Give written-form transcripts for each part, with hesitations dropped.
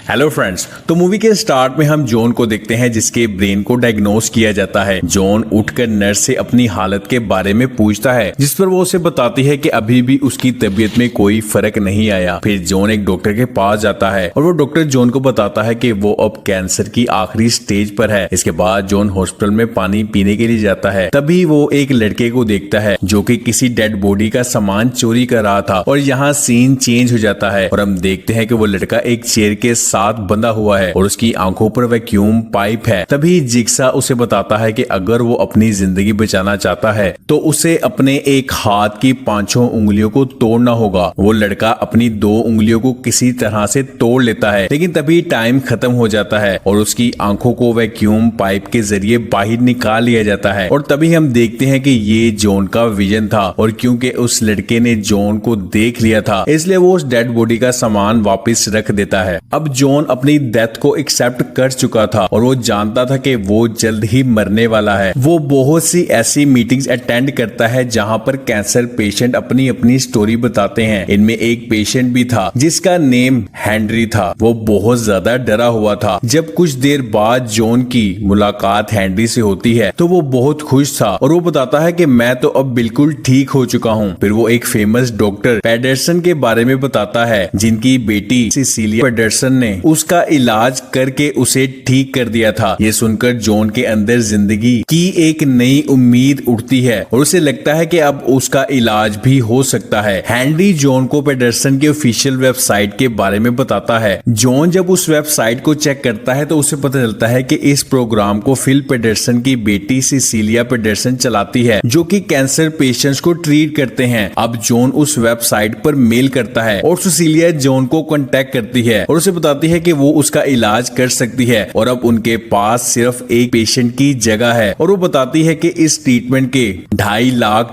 Hello friends, तो movie के start में हम जॉन को देखते हैं जिसके ब्रेन को डायग्नोस किया जाता है। जॉन उठकर नर्स से अपनी हालत के बारे में पूछता है, जिस पर वो उसे बताती है कि अभी भी उसकी तबीयत में कोई फर्क नहीं आया। फिर जॉन एक डॉक्टर के पास जाता है और वो डॉक्टर जॉन को बताता है कि वो अब कैंसर की आखिरी स्टेज पर है। इसके बाद जॉन हॉस्पिटल में पानी पीने के लिए जाता है। तभी वो एक लड़के को देखता है जो कि किसी डेड बॉडी का सामान चोरी कर रहा था और यहाँ सीन चेंज हो जाता है और हम देखते हैं कि वो लड़का एक चेयर के साथ बंधा हुआ है और उसकी आंखों पर वैक्यूम पाइप है। तभी जिग्सा उसे बताता है कि अगर वो अपनी जिंदगी बचाना चाहता है तो उसे अपने एक हाथ की 5 उंगलियों को तोड़ना होगा। वो लड़का अपनी 2 उंगलियों को किसी तरह से तोड़ लेता है, लेकिन तभी टाइम खत्म हो जाता है और उसकी आंखों को वैक्यूम पाइप के जरिए बाहर निकाल लिया जाता है। और तभी हम देखते हैं कि ये जॉन का विजन था और क्योंकि उस लड़के ने जॉन को देख लिया था इसलिए वो उस डेड बॉडी का सामान वापस रख देता है। अब जॉन अपनी डेथ को एक्सेप्ट कर चुका था और वो जानता था कि वो जल्द ही मरने वाला है। वो बहुत सी ऐसी मीटिंग्स अटेंड करता है जहां पर कैंसर पेशेंट अपनी अपनी स्टोरी बताते हैं। इनमें एक पेशेंट भी था जिसका नेम हेनरी था। वो बहुत ज्यादा डरा हुआ था। जब कुछ देर बाद जॉन की मुलाकात हेनरी से होती है तो वो बहुत खुश था और वो बताता है कि मैं तो अब बिल्कुल ठीक हो चुका हूँ। फिर वो एक फेमस डॉक्टर पेडरसन के बारे में बताता है जिनकी बेटी सिसिलिया पेडरसन ने उसका इलाज करके उसे ठीक कर दिया था। ये सुनकर जॉन के अंदर जिंदगी की एक नई उम्मीद उठती है और उसे लगता है कि अब उसका इलाज भी हो सकता है। हेनरी जॉन को पेडरसन के ऑफिशियल वेबसाइट के बारे में बताता है। जॉन जब उस वेबसाइट को चेक करता है तो उसे पता चलता है कि इस प्रोग्राम को फिल पेडरसन की बेटी सिसिलिया पेडरसन चलाती है जो कि कैंसर पेशेंट्स को ट्रीट करते हैं। अब जॉन उस वेबसाइट पर मेल करता है और सिसिलिया जॉन को कांटेक्ट करती है और उसे बताती है कि वो उसका इलाज कर सकती है और अब उनके पास सिर्फ एक पेशेंट की जगह है और वो बताती है कि इस ट्रीटमेंट के $2.5 लाख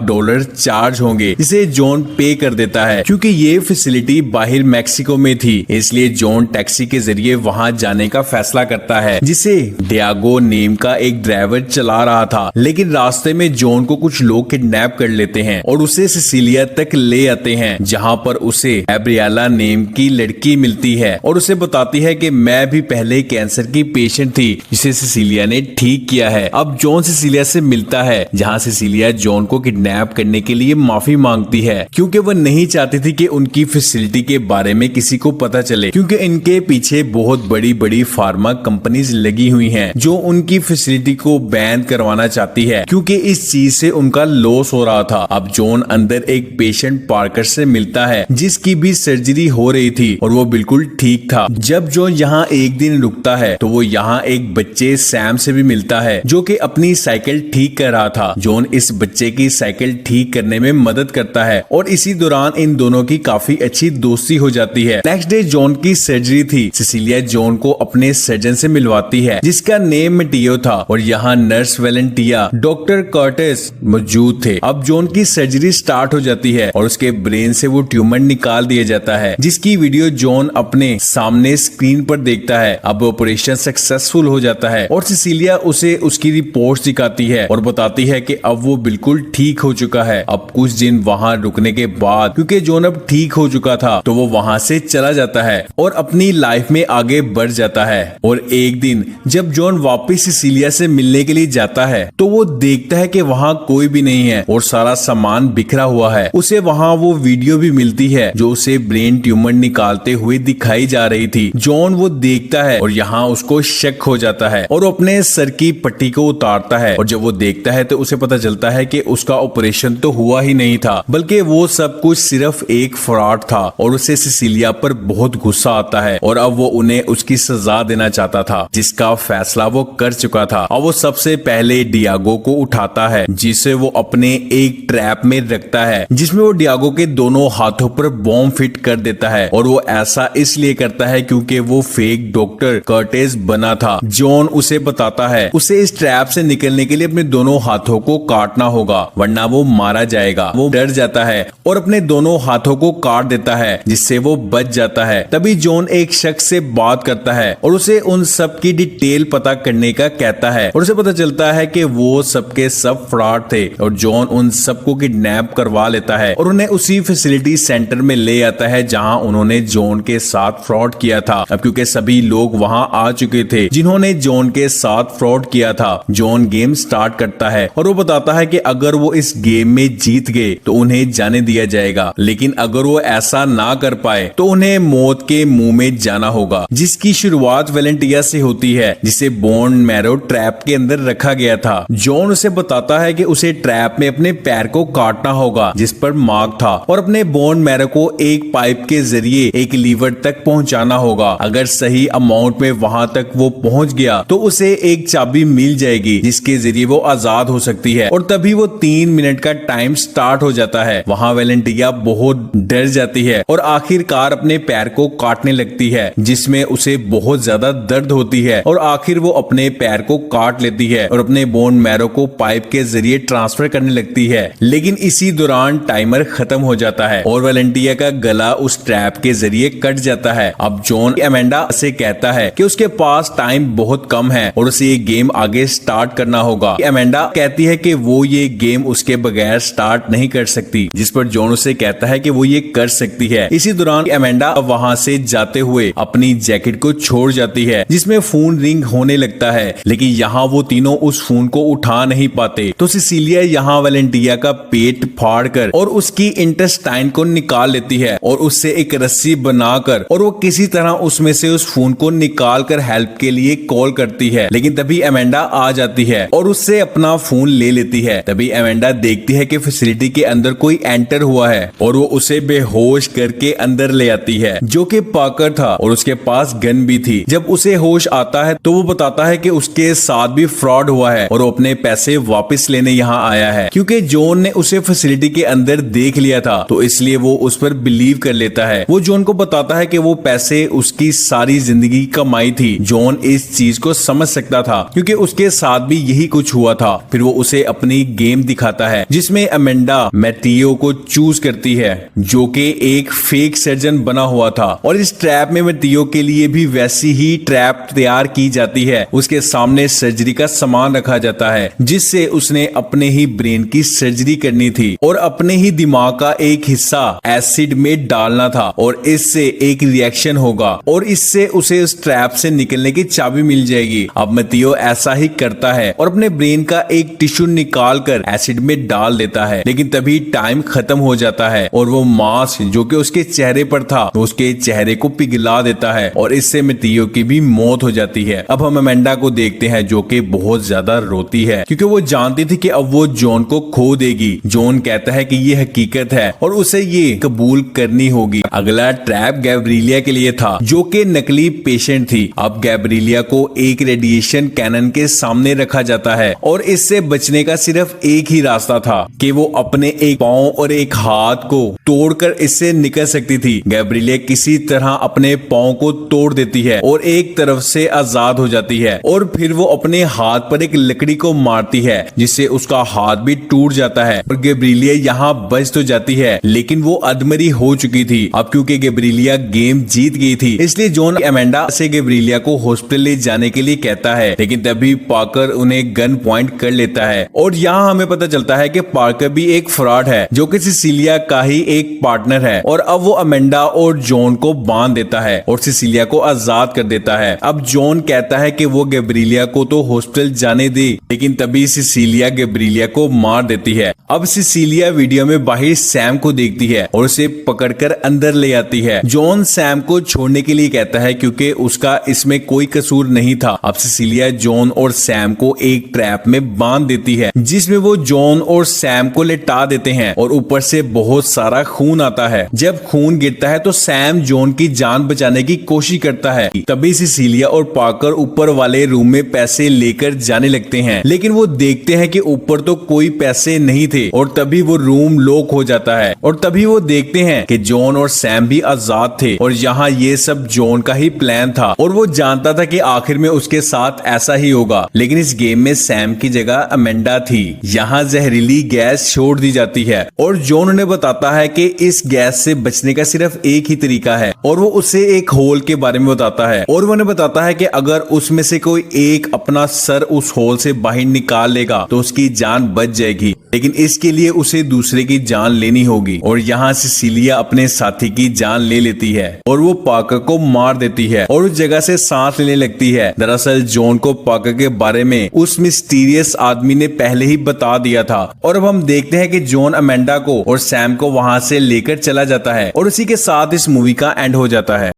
चार्ज होंगे जिसे जॉन पे कर देता है। क्योंकि ये फैसिलिटी बाहर मैक्सिको में थी इसलिए जॉन टैक्सी के जरिए वहां जाने का फैसला करता है जिसे डियागो नेम का एक ड्राइवर चला रहा था। लेकिन रास्ते में जॉन को कुछ लोग किडनैप कर लेते हैं और उसे सिसिलिया तक ले आते हैं जहां पर उसे एब्रियाला नेम की लड़की मिलती है और उसे बताती है कि मैं भी पहले कैंसर की पेशेंट थी जिसे सिसिलिया ने ठीक किया है। अब जॉन सिसिलिया से मिलता है जहां सिसिलिया जॉन को किडनैप करने के लिए माफी मांगती है क्योंकि वह नहीं चाहती थी कि उनकी फैसिलिटी के बारे में किसी को पता चले, क्योंकि इनके पीछे बहुत बड़ी बड़ी फार्मा कंपनीज लगी हुई हैं जो उनकी फैसिलिटी को बैन करवाना चाहती है क्योंकि इस चीज से उनका लॉस हो रहा था। अब जॉन अंदर एक पेशेंट पार्कर से मिलता है जिसकी भी सर्जरी हो रही थी और वो बिल्कुल ठीक था। जब जॉन यहाँ एक दिन रुकता है तो वो यहाँ एक बच्चे सैम से भी मिलता है जो कि अपनी साइकिल ठीक कर रहा था। जॉन इस बच्चे की साइकिल ठीक करने में मदद करता है और इसी दौरान इन दोनों की काफी अच्छी दोस्ती हो जाती है। नेक्स्ट डे जॉन की सर्जरी थी। सिसिलिया जॉन को अपने सर्जन से मिलवाती है जिसका नेम मेटियो था और यहाँ नर्स वेलेंटिया डॉक्टर कर्टिस मौजूद थे। अब जॉन की सर्जरी स्टार्ट हो जाती है और उसके ब्रेन से वो ट्यूमर निकाल दिया जाता है जिसकी वीडियो जॉन अपने सामने स्क्रीन पर देखता है। अब ऑपरेशन सक्सेसफुल हो जाता है और सिसिलिया उसे उसकी रिपोर्ट्स दिखाती है और बताती है कि अब वो बिल्कुल ठीक हो चुका है। अब कुछ दिन वहाँ रुकने के बाद क्योंकि जॉन अब ठीक हो चुका था तो वो वहाँ से चला जाता है और अपनी लाइफ में आगे बढ़ जाता है। और एक दिन जब जॉन वापस सिसिलिया से मिलने के लिए जाता है तो वो देखता है कि वहाँ कोई भी नहीं है और सारा सामान बिखरा हुआ है। उसे वहाँ वो वीडियो भी मिलती है जो उसे ब्रेन ट्यूमर निकालते हुए दिखाई जा रही थी। जॉन वो देखता है और यहाँ उसको शक हो जाता है और अपने सर की पट्टी को उतारता है और जब वो देखता है तो उसे पता चलता है कि उसका ऑपरेशन तो हुआ ही नहीं था बल्कि वो सब कुछ सिर्फ एक फ्रॉड था और उसे सिसिलिया पर बहुत गुस्सा आता है और अब वो उन्हें उसकी सजा देना चाहता था जिसका फैसला वो कर चुका था। और वो सबसे पहले डियागो को उठाता है जिसे वो अपने एक ट्रैप में रखता है जिसमें वो डियागो के दोनों हाथों पर बॉम्ब फिट कर देता है और वो ऐसा इसलिए करता है क्योंकि वो फेक डॉक्टर कर्टिस बना था। जॉन उसे बताता है उसे इस ट्रैप से निकलने के लिए अपने दोनों हाथों को काटना होगा वरना वो मारा जाएगा। वो डर जाता है और अपने दोनों हाथों को काट देता है जिससे वो बच जाता है। तभी जॉन एक शख्स से बात करता है और उसे उन सब की डिटेल पता करने का कहता है और उसे पता चलता है कि वो सबके सब फ्रॉड थे और जॉन उन सबको किडनैप करवा लेता है और उन्हें उसी फैसिलिटी सेंटर में ले आता है जहां उन्होंने जॉन के साथ फ्रॉड किया था। अब क्योंकि सभी लोग वहां आ चुके थे जिन्होंने जॉन के साथ फ्रॉड किया था। जॉन गेम स्टार्ट करता है और वो बताता है कि अगर वो इस गेम में जीत गए तो उन्हें जाने दिया जाएगा, लेकिन अगर वो ऐसा ना कर पाए तो उन्हें मौत के मुंह में जाना होगा, जिसकी शुरुआत वेलेंटिया से होती है जिसे बोन मैरो ट्रैप के अंदर रखा गया था। जॉन उसे बताता है कि उसे ट्रैप में अपने पैर को काटना होगा जिस पर मार्क था और अपने बोन मैरो को एक पाइप के जरिए एक लीवर तक पहुंचाना होगा। अगर सही अमाउंट में वहां तक वो पहुंच गया तो उसे एक चाबी मिल जाएगी जिसके जरिए वो आजाद हो सकती है। और तभी वो 3 मिनट का टाइम स्टार्ट हो जाता है। वहां वेलेंटिया बहुत डर जाती है और आखिरकार अपने पैर को काटने लगती है जिसमें उसे बहुत ज्यादा दर्द होती है और आखिर वो अपने पैर को काट लेती है और अपने बोन मैरो को पाइप के जरिए ट्रांसफर करने लगती है। लेकिन इसी दौरान टाइमर खत्म हो जाता है और वेलेंटिया का गला उस ट्रैप के जरिए कट जाता है। अब जॉन अमेंडा से कहता है कि उसके पास टाइम बहुत कम है और उसे ये गेम आगे स्टार्ट करना होगा। अमेंडा कहती है कि वो ये गेम उसके बगैर स्टार्ट नहीं कर सकती, जिस पर जॉन उसे कहता है कि वो ये कर सकती है। इसी दौरान अमेंडा वहां से जाते हुए अपनी जैकेट को छोड़ जाती है जिसमें फोन रिंग होने लगता है, लेकिन यहाँ वो तीनों उस फोन को उठा नहीं पाते। तो सिसिलिया यहाँ वेलेंटिया का पेट फाड़कर और उसकी इंटेस्टाइन को निकाल लेती है और उससे एक रस्सी बनाकर और वो किसी तरह उसमें से उस फोन को निकाल कर हेल्प के लिए कॉल करती है। लेकिन तभी अमेंडा आ जाती है और उससे अपना फोन ले लेती है। तभी अमेंडा देखती है कि फैसिलिटी के अंदर कोई एंटर हुआ है और वो उसे बेहोश करके अंदर ले आती है, जो कि पाकर था और उसके पास गन भी थी। जब उसे होश आता है तो वो बताता है कि उसके साथ भी फ्रॉड हुआ है और वो अपने पैसे वापस लेने यहाँ आया है। क्योंकि जॉन ने उसे फैसिलिटी के अंदर देख लिया था तो इसलिए वो उस पर बिलीव कर लेता है। वो जॉन को बताता है कि वो पैसे उसकी सारी जिंदगी कमाई थी। जॉन इस चीज को समझ सकता था क्योंकि उसके साथ भी यही कुछ हुआ था। फिर वो उसे अपनी गेम दिखाता है जिसमें अमेंडा मैथियो को चूज करती है जो कि एक फेक सर्जन बना हुआ था और इस ट्रैप में मैथियो के लिए भी वैसी ही ट्रैप तैयार की जाती है। उसके सामने सर्जरी का सामान रखा जाता है जिससे उसने अपने ही ब्रेन की सर्जरी करनी थी और अपने ही दिमाग का एक हिस्सा एसिड में डालना था और इससे एक रिएक्शन होगा और इससे उसे उस ट्रैप से निकलने की चाबी मिल जाएगी। अब मैथियो ऐसा ही करता है और अपने ब्रेन का एक टिश्यू निकाल कर एसिड में डाल देता है। लेकिन तभी टाइम खत्म हो जाता है और वो मास्क जो कि उसके चेहरे पर था तो उसके चेहरे को पिघला देता है और इससे मैथियो की भी मौत हो जाती है। अब हम अमेंडा को देखते हैं जो कि बहुत ज्यादा रोती है क्योंकि वो जानती थी कि अब वो जॉन को खो देगी। जॉन कहता है कि ये हकीकत है और उसे ये कबूल करनी होगी। अगला ट्रैप गैब्रिलिया के लिए था जो कि नकली पेशेंट थी। अब गैब्रिलिया को एक रेडिएशन कैनन के सामने रखा जाता है और इससे बचने का सिर्फ एक ही रास्ता था कि वो अपने एक पांव और एक हाथ को तोड़कर इससे निकल सकती थी। गैब्रिलिया किसी तरह अपने पांव को तोड़ देती है और एक तरफ से आजाद हो जाती है और फिर वो अपने हाथ पर एक लकड़ी को मारती है जिससे उसका हाथ भी टूट जाता है और गैब्रिलिया यहाँ बच तो जाती है लेकिन वो अधमरी हो चुकी थी। अब क्योंकि गैब्रिलिया गेम जीत गई थी इसलिए जॉन अमेंडा से गैब्रिलिया को हॉस्पिटल ले जाने के लिए कहता है, लेकिन तभी पार्कर उन्हें गन पॉइंट कर लेता है और यहाँ हमें पता चलता है कि पार्कर भी एक फ्रॉड है जो कि सिसिलिया का ही एक पार्टनर है और अब वो अमेंडा और जॉन को बांध देता है और सिसिलिया को आजाद कर देता है। अब जॉन कहता है कि वो गैब्रिलिया को तो हॉस्पिटल जाने दे, लेकिन तभी सिसिलिया गैब्रिलिया को मार देती है। अब सिसिलिया वीडियो में बाहर सैम को देखती है और उसे पकड़कर अंदर ले आती है। जॉन सैम को छोड़ने के लिए कहता है क्योंकि उसका इसमें कोई कसूर नहीं था। अब सिसिलिया जॉन और सैम को एक ट्रैप में बांध देती है जिसमें वो जॉन और सैम को लेटा देते हैं और ऊपर से बहुत सारा खून आता है। जब खून गिरता है तो सैम जॉन की जान बचाने की कोशिश करता है। तभी सिसिलिया और पार्कर ऊपर वाले रूम में पैसे लेकर जाने लगते हैं, लेकिन वो देखते हैं कि ऊपर तो कोई पैसे नहीं थे और तभी वो रूम लॉक हो जाता है और तभी वो देखते हैं कि जॉन और सैम भी आजाद थे और यहाँ ये सब जॉन का ही प्लान था और वो जानता था कि आखिर में उसके साथ ऐसा ही होगा। लेकिन इस गेम में सैम की जगह अमेंडा थी। यहाँ जहरीली गैस छोड़ दी जाती है और जॉन उन्हें बताता है कि इस गैस से बचने का सिर्फ एक ही तरीका है और वो उसे एक होल के बारे में बताता है और वो उन्हें बताता है कि अगर उसमें से कोई एक अपना सर उस होल से बाहर निकाल लेगा तो उसकी जान बच जाएगी। लेकिन इसके लिए उसे दूसरे की जान लेनी होगी और यहाँ सिसिलिया अपने साथी की जान ले लेती है और वो पार्कर को मार देती है और उस जगह से सांस लेने लगती है। दरअसल जॉन को पार्कर के बारे में उस मिस्टीरियस आदमी ने पहले ही बता दिया था और अब हम देखते हैं कि जॉन अमेंडा को और सैम को वहां से लेकर चला जाता है और उसी के साथ इस मूवी का एंड हो जाता है।